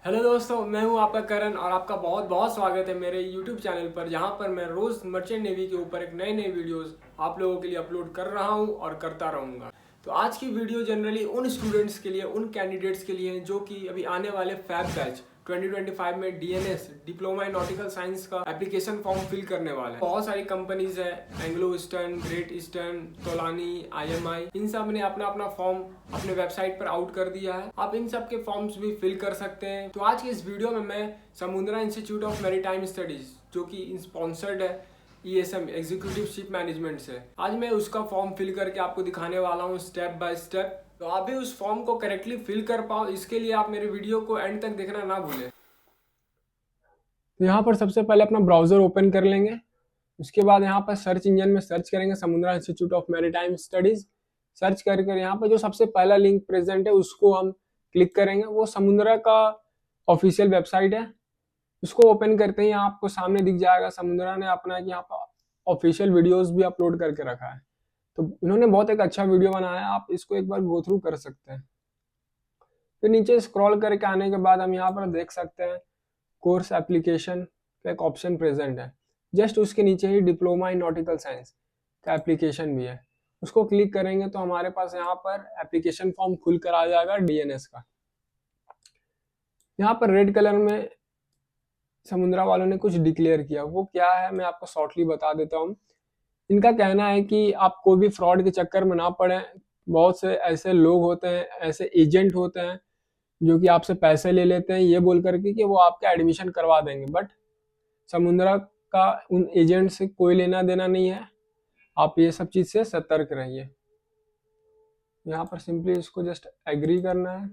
Hello दोस्तों, मैं हूं आपका करण और आपका बहुत बहुत स्वागत है मेरे यूट्यूब चैनल पर, जहां पर मैं रोज मर्चेंट नेवी के ऊपर एक नए नए वीडियोस आप लोगों के लिए अपलोड कर रहा हूं और करता रहूंगा। तो आज की वीडियो जनरली उन स्टूडेंट्स के लिए, उन कैंडिडेट्स के लिए हैं जो कि अभी आने वाले फैब बैच 2025 में DNS diploma in nautical science का एप्लीकेशन फॉर्म फिल करने वाला है। बहुत सारी कंपनीज है, Anglo Eastern, Great Eastern, Tolani, IMI, इन सब ने अपना अपना फॉर्म अपने वेबसाइट पर आउट कर दिया है। आप इन सब के फॉर्म्स भी फिल कर सकते हैं। तो आज की इस वीडियो में मैं समुद्रा इंस्टीट्यूट ऑफ मैरीटाइम स्टडीज, जो कि स्पॉन्सर्ड है ईएसएम एग्जीक्यूटिव शिप मैनेजमेंट से, आज मैं उसका फॉर्म फिल करके आपको दिखाने वाला हूँ स्टेप बाय स्टेप। तो आप भी उस फॉर्म को करेक्टली फिल कर पाओ, इसके लिए आप मेरे वीडियो को एंड तक देखना ना भूलें। तो यहाँ पर सबसे पहले अपना ब्राउजर ओपन कर लेंगे। उसके बाद यहाँ पर सर्च इंजन में सर्च करेंगे समुद्रा institute of maritime studies. Search कर यहाँ पर जो सबसे पहला लिंक प्रेजेंट है उसको हम क्लिक करेंगे। वो समुद्रा का ऑफिशियल वेबसाइट है। उसको ओपन करते ही आपको सामने दिख जाएगा समुद्रा ने अपना यहाँ पर ऑफिशियल वीडियोस भी अपलोड करके रखा है। तो इन्होंने बहुत एक अच्छा वीडियो बनाया है, आप इसको एक बार गो थ्रू कर सकते हैं। फिर नीचे स्क्रॉल करके आने के बाद हम यहाँ पर देख सकते हैं कोर्स एप्लीकेशन का एक ऑप्शन प्रेजेंट है। जस्ट उसके नीचे ही डिप्लोमा इन नॉटिकल साइंस का एप्लीकेशन भी है। उसको क्लिक करेंगे तो हमारे पास यहाँ पर एप्लीकेशन फॉर्म खुल कर आ जाएगा डीएनएस का। यहाँ पर रेड कलर में समुद्रा वालों ने कुछ डिक्लेयर किया, वो क्या है मैं आपको शॉर्टली बता देता हूँ। इनका कहना है कि आप कोई भी फ्रॉड के चक्कर में ना पड़े। बहुत से ऐसे लोग होते हैं, ऐसे एजेंट होते हैं जो कि आपसे पैसे ले लेते हैं ये बोल करके कि वो आपका एडमिशन करवा देंगे, बट समुद्रा का उन एजेंट से कोई लेना देना नहीं है। आप ये सब चीज से सतर्क रहिए। यहाँ पर सिंपली इसको जस्ट एग्री करना है।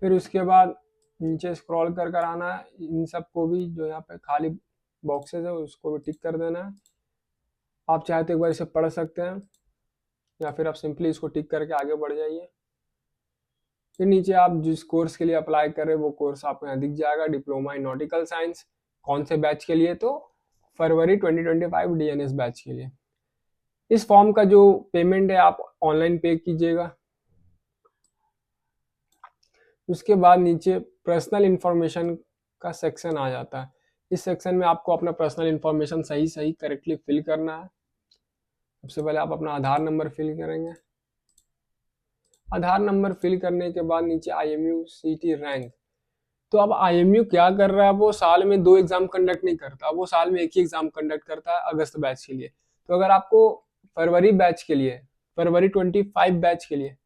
फिर उसके बाद नीचे स्क्रॉल कर कर आना है। इन सबको भी जो यहाँ पे खाली बॉक्सेस है उसको भी टिक कर देना है। आप चाहे तो एक बार इसे पढ़ सकते हैं या फिर आप सिंपली इसको टिक करके आगे बढ़ जाइए। फिर नीचे आप जिस कोर्स के लिए अप्लाई कर रहे हैं वो कोर्स आपको यहाँ दिख जाएगा, डिप्लोमा इन नॉटिकल साइंस। कौन से बैच के लिए? तो फरवरी 2025 डीएनएस बैच के लिए। इस फॉर्म का जो पेमेंट है आप ऑनलाइन पे कीजिएगा। उसके बाद नीचे पर्सनल इंफॉर्मेशन का सेक्शन आ जाता है। इस सेक्शन में आपको अपना पर्सनल इंफॉर्मेशन सही सही करेक्टली फिल करना है। सबसे पहले आप अपना आधार नंबर फिल करेंगे। आधार नंबर फिल करने के बाद नीचे आईएमयू सीटी रैंक। तो अब आईएमयू क्या कर रहा है, वो साल में 2 एग्जाम कंडक्ट नहीं करता, वो साल में एक ही एग्जाम कंडक्ट करता है अगस्त बैच के लिए। तो अगर आपको फरवरी बैच के लिए, फरवरी 25 बैच के लिए,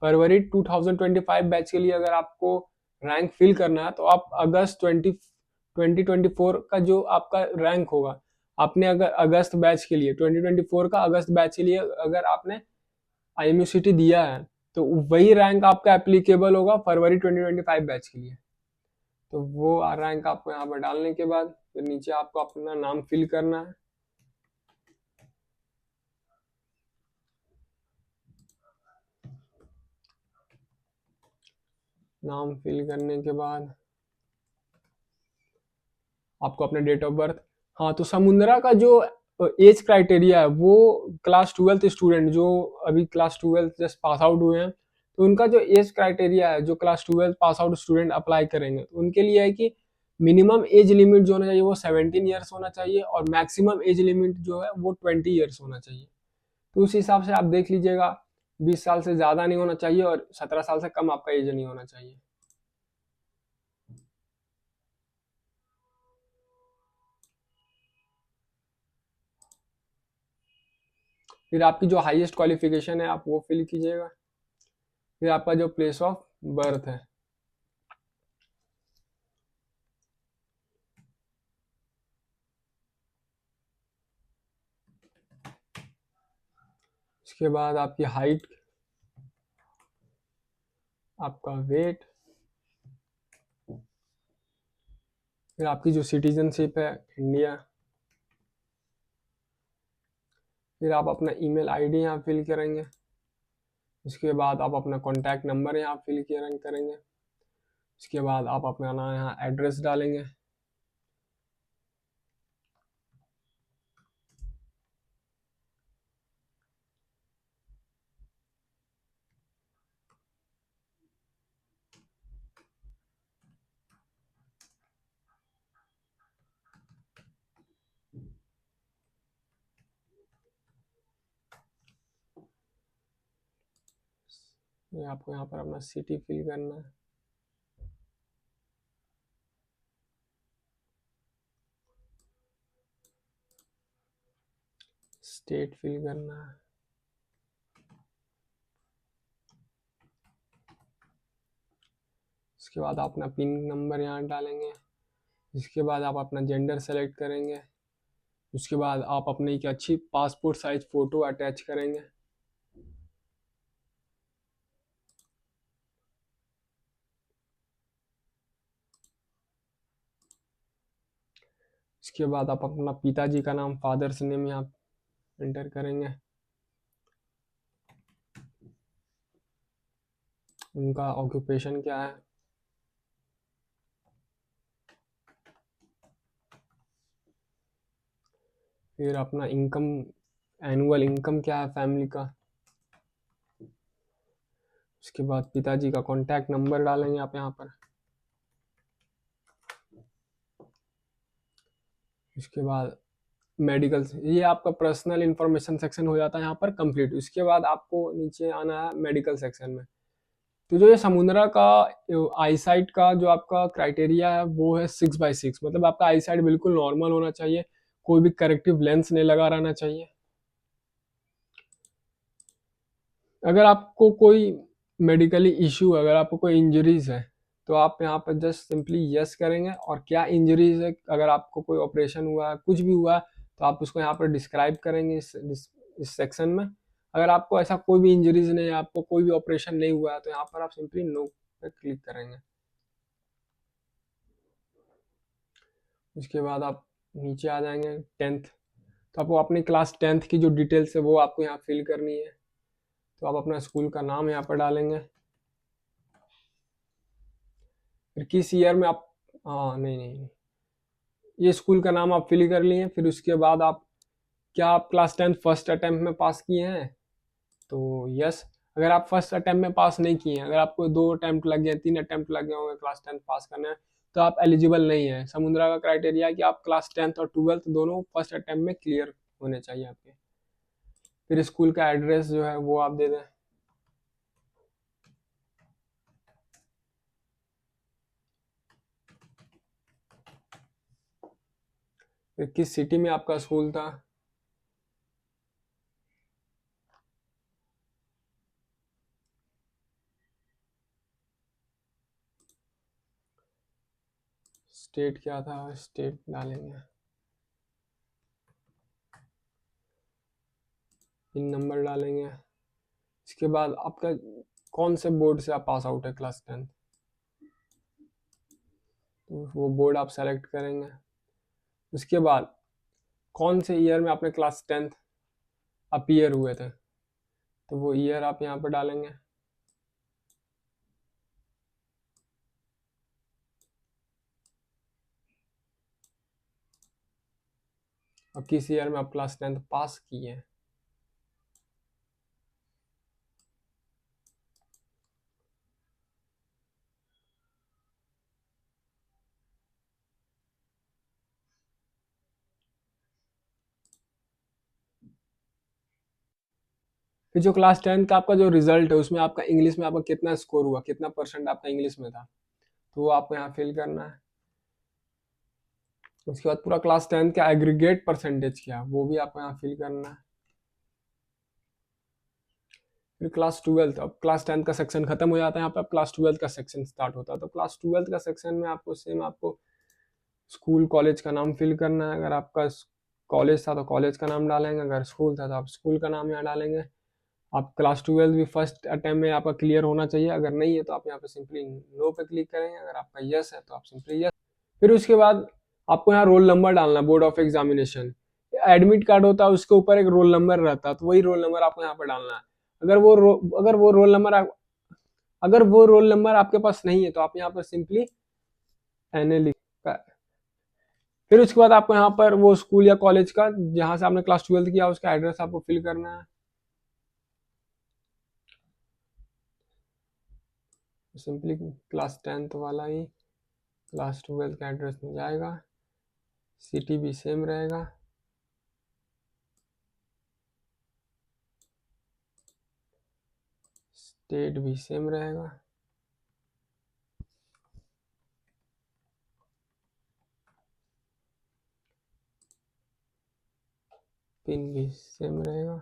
फरवरी 2025 बैच के लिए अगर आपको रैंक फिल करना है तो आप अगस्त 2024 का जो आपका रैंक होगा, आपने अगर अगस्त बैच के लिए 2024 का अगस्त बैच के लिए अगर आपने आईएमयूसीटी दिया है तो वही रैंक आपका एप्लीकेबल होगा फरवरी 2025 बैच के लिए। तो वो रैंक आपको यहाँ पर डालने के बाद फिर नीचे आपको अपना नाम फिल करना है। नाम फिल करने के बाद आपको अपने डेट ऑफ बर्थ। हाँ, तो समुद्रा का जो एज क्राइटेरिया है वो क्लास 12 स्टूडेंट जो अभी क्लास 12 जस्ट पास आउट हुए हैं, तो उनका जो एज क्राइटेरिया है, जो class 12 pass out student apply करेंगे तो उनके लिए है कि मिनिमम एज लिमिट जो होना चाहिए वो 17 ईयर्स होना चाहिए और मैक्सिमम एज लिमिट जो है वो 20 ईयर्स होना चाहिए। तो उस हिसाब से आप देख लीजिएगा, 20 साल से ज़्यादा नहीं होना चाहिए और 17 साल से कम आपका एज नहीं होना चाहिए। फिर आपकी जो हाईएस्ट क्वालिफिकेशन है आप वो फिल कीजिएगा। फिर आपका जो प्लेस ऑफ बर्थ है, उसके बाद आपकी हाइट, आपका वेट, फिर आपकी जो सिटीजनशिप है इंडिया, फिर आप अपना ईमेल आईडी यहाँ फिल करेंगे। उसके बाद आप अपना कॉन्टैक्ट नंबर यहाँ फिल करेंगे। उसके बाद आप अपना ना यहाँ एड्रेस डालेंगे। ये आपको यहाँ पर अपना सिटी फिल करना है, स्टेट फिल करना है, उसके बाद आप अपना पिन नंबर यहाँ डालेंगे। इसके बाद आप अपना जेंडर सेलेक्ट करेंगे। उसके बाद आप अपनी एक अच्छी पासपोर्ट साइज फ़ोटो अटैच करेंगे। इसके बाद आप अपना पिताजी का नाम, फादर्स नेम यहाँ एंटर करेंगे। उनका ऑक्यूपेशन क्या है, फिर अपना इनकम, एनुअल इनकम क्या है फैमिली का। उसके बाद पिताजी का कॉन्टैक्ट नंबर डालेंगे आप यहाँ पर। उसके बाद मेडिकल, ये आपका पर्सनल इंफॉर्मेशन सेक्शन हो जाता है यहाँ पर कंप्लीट। उसके बाद आपको नीचे आना है मेडिकल सेक्शन में। तो जो ये समुद्रा का आई साइट का जो आपका क्राइटेरिया है वो है 6/6, मतलब आपका आई साइट बिल्कुल नॉर्मल होना चाहिए, कोई भी करेक्टिव लेंस नहीं लगा रहना चाहिए। अगर आपको कोई मेडिकली इश्यू, अगर आपको कोई इंजरीज है तो आप यहाँ पर जस्ट सिंपली यस करेंगे, और क्या इंजरीज है, अगर आपको कोई ऑपरेशन हुआ है, कुछ भी हुआ है, तो आप उसको यहाँ पर डिस्क्राइब करेंगे इस सेक्शन में। अगर आपको ऐसा कोई भी इंजरीज नहीं है, आपको कोई भी ऑपरेशन नहीं हुआ है, तो यहाँ पर आप सिंपली नो पे क्लिक करेंगे। उसके बाद आप नीचे आ जाएंगे 10th, तो आपको अपनी क्लास 10th की जो डिटेल्स है वो आपको यहाँ फिल करनी है। तो आप अपना स्कूल का नाम यहाँ पर डालेंगे, फिर किस ईयर में आप, हाँ नहीं नहीं नहीं, ये स्कूल का नाम आप फिल कर लिए। फिर उसके बाद आप, क्या आप क्लास 10th फर्स्ट अटेम्प्ट में पास किए हैं, तो यस। अगर आप फर्स्ट अटेम्प्ट में पास नहीं किए हैं, अगर आपको 2 अटेम्प्ट लग गए, 3 अटेम्प्ट लग गए होंगे क्लास 10th पास करने में, तो आप एलिजिबल नहीं है। समुद्रा का क्राइटेरिया है कि आप क्लास 10th और 12th दोनों फर्स्ट अटेम्प्ट में क्लियर होने चाहिए आपके। फिर स्कूल का एड्रेस जो है वो आप दे दें। फिर किस सिटी में आपका स्कूल था, स्टेट क्या था, स्टेट डालेंगे। पिन नंबर डालेंगे। इसके बाद आपका कौन से बोर्ड से आप पास आउट है क्लास 10th, तो वो बोर्ड आप सेलेक्ट करेंगे। उसके बाद कौन से ईयर में आपने क्लास 10th अपीयर हुए थे, तो वो ईयर आप यहाँ पर डालेंगे। और किस ईयर में आप क्लास 10th पास किए हैं। फिर जो क्लास 10th का आपका जो रिजल्ट है उसमें आपका इंग्लिश में आपका कितना स्कोर हुआ, कितना परसेंट आपका इंग्लिश में था, तो वो आपको यहाँ फिल करना है। उसके बाद पूरा क्लास 10th का एग्रीगेट परसेंटेज क्या, वो भी आपको यहाँ फिल करना है। फिर क्लास 12th, अब क्लास 10th का सेक्शन खत्म हो जाता है, यहाँ पे अब क्लास 12th का सेक्शन स्टार्ट होता है। तो क्लास 12th का सेक्शन में आपको सेम आपको स्कूल कॉलेज का नाम फिल करना है। अगर आपका कॉलेज था तो कॉलेज का नाम डालेंगे, अगर स्कूल था तो आप स्कूल का नाम यहाँ डालेंगे। आप क्लास 12 भी फर्स्ट अटेम्प्ट में आपका क्लियर होना चाहिए, अगर नहीं है तो आप यहाँ पे सिंपली नो पे क्लिक करेंगे, अगर आपका यस है तो आप सिंपली यस। फिर उसके बाद आपको यहाँ रोल नंबर डालना है, board of examination admit card होता है उसके ऊपर एक रोल नंबर रहता है, तो वही रोल नंबर आपको यहाँ पर डालना है। अगर वो रोल नंबर आपके पास नहीं है तो आप यहाँ पर सिंपली एन ए लिख। फिर उसके बाद आपको यहाँ पर वो स्कूल या कॉलेज का जहाँ से आपने क्लास 12 किया उसका एड्रेस आपको फिल करना है। सिंपली क्लास 10th वाला ही क्लास 12 का एड्रेस में जाएगा, सिटी भी सेम रहेगा। स्टेट भी सेम रहेगा। पिन भी सेम रहेगा।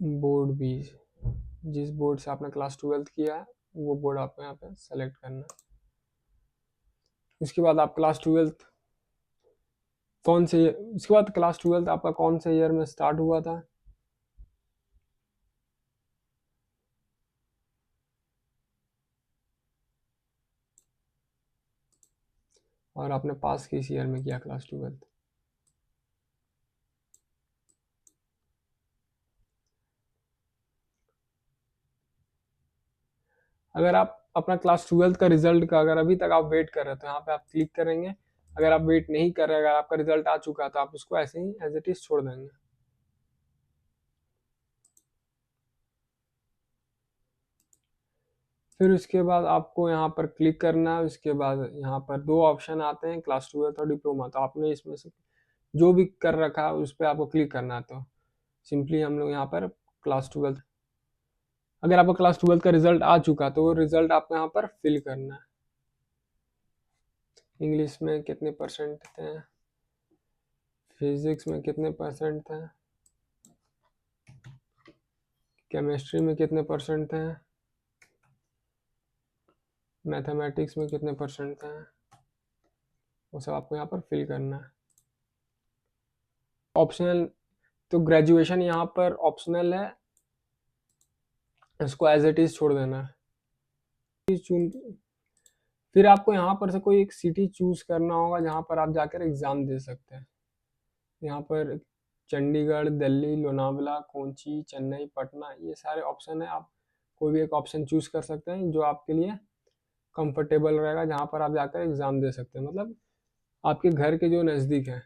बोर्ड भी, जिस बोर्ड से आपने क्लास 12th किया है वो बोर्ड आपको यहाँ पे सेलेक्ट करना है। उसके बाद आप क्लास 12th कौन से, उसके बाद क्लास 12th आपका कौन से ईयर में स्टार्ट हुआ था, और आपने पास किस ईयर में किया क्लास 12th। अगर आप अपना क्लास 12th का रिजल्ट का अगर अभी तक आप वेट कर रहे हो तो यहाँ पे आप क्लिक करेंगे। अगर आप वेट नहीं कर रहे, अगर आपका रिजल्ट आ चुका है तो आप उसको ऐसे ही एज इट इज छोड़ देंगे। फिर उसके बाद आपको यहाँ पर क्लिक करना है। उसके बाद यहाँ पर दो ऑप्शन आते हैं, क्लास 12th और डिप्लोमा। तो आपने इसमें से जो भी कर रखा है उस पर आपको क्लिक करना है। तो सिंपली हम लोग यहाँ पर क्लास 12th, अगर आपका क्लास 12th का रिजल्ट आ चुका तो वो रिजल्ट आपको यहाँ पर फिल करना है। इंग्लिश में कितने परसेंट थे, फिजिक्स में कितने परसेंट थे, केमिस्ट्री में कितने परसेंट थे, मैथमेटिक्स में कितने परसेंट थे, वो सब आपको यहाँ पर फिल करना है। ऑप्शनल, तो ग्रेजुएशन यहाँ पर ऑप्शनल है, इसको एज इट इज छोड़ देना है। फिर आपको यहाँ पर से कोई एक सिटी चूज करना होगा जहाँ पर आप जाकर एग्जाम दे सकते हैं। यहाँ पर चंडीगढ़, दिल्ली, लोनावला, कोची, चेन्नई, पटना, ये सारे ऑप्शन है। आप कोई भी एक ऑप्शन चूज कर सकते हैं जो आपके लिए कंफर्टेबल रहेगा, जहाँ पर आप जाकर एग्जाम दे सकते हैं, मतलब आपके घर के जो नज़दीक है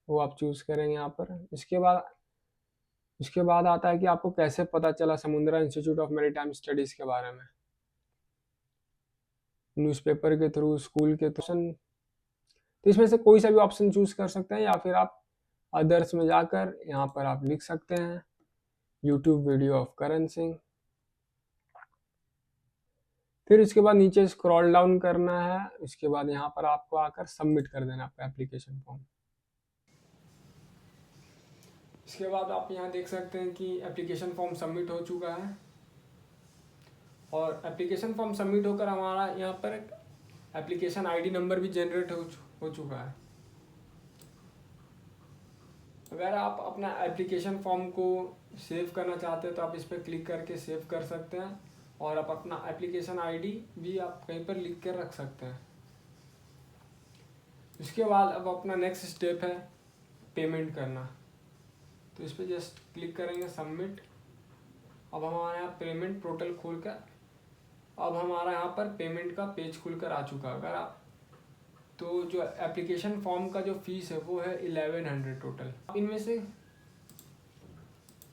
वो आप चूज करेंगे यहाँ पर। इसके बाद आता है कि आपको कैसे पता चला समुद्रा इंस्टीट्यूट ऑफ मैरीटाइम स्टडीज के बारे में। न्यूज़पेपर के थ्रू, स्कूल के थ्रू, तो इसमें से कोई सा भी ऑप्शन चूज कर सकते हैं, या फिर आप अदर्स में जाकर यहाँ पर आप लिख सकते हैं YouTube video of Karan Singh. फिर इसके बाद नीचे स्क्रॉल डाउन करना है। उसके बाद यहाँ पर आपको आकर सबमिट कर देना आपका एप्लीकेशन फॉर्म। इसके बाद आप यहाँ देख सकते हैं कि एप्लीकेशन फॉर्म सबमिट हो चुका है, और एप्लीकेशन फॉर्म सबमिट होकर हमारा यहाँ पर एप्लीकेशन आईडी नंबर भी जनरेट हो चुका है। अगर आप अपना एप्लीकेशन फॉर्म को सेव करना चाहते हैं तो आप इस पर क्लिक करके सेव कर सकते हैं, और आप अपना एप्लीकेशन आईडी भी आप कहीं पर लिख कर रख सकते हैं। उसके बाद अब अपना नेक्स्ट स्टेप है पेमेंट करना। तो इस पर जस्ट क्लिक करेंगे सबमिट। अब हमारे यहाँ पेमेंट पोर्टल खोलकर अब हमारा यहाँ पर पेमेंट का पेज खुलकर आ चुका है। अगर आप, तो जो एप्लीकेशन फॉर्म का जो फीस है वो है 1100 टोटल।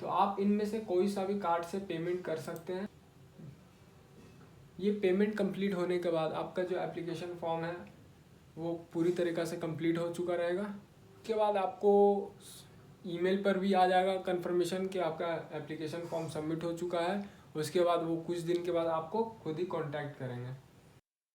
आप इनमें से कोई सा भी कार्ड से पेमेंट कर सकते हैं। ये पेमेंट कंप्लीट होने के बाद आपका जो एप्लीकेशन फॉर्म है वो पूरी तरीक़ा से कंप्लीट हो चुका रहेगा। उसके बाद आपको ईमेल पर भी आ जाएगा कंफर्मेशन कि आपका एप्लीकेशन फॉर्म सबमिट हो चुका है। उसके बाद वो कुछ दिन के बाद आपको खुद ही कांटेक्ट करेंगे।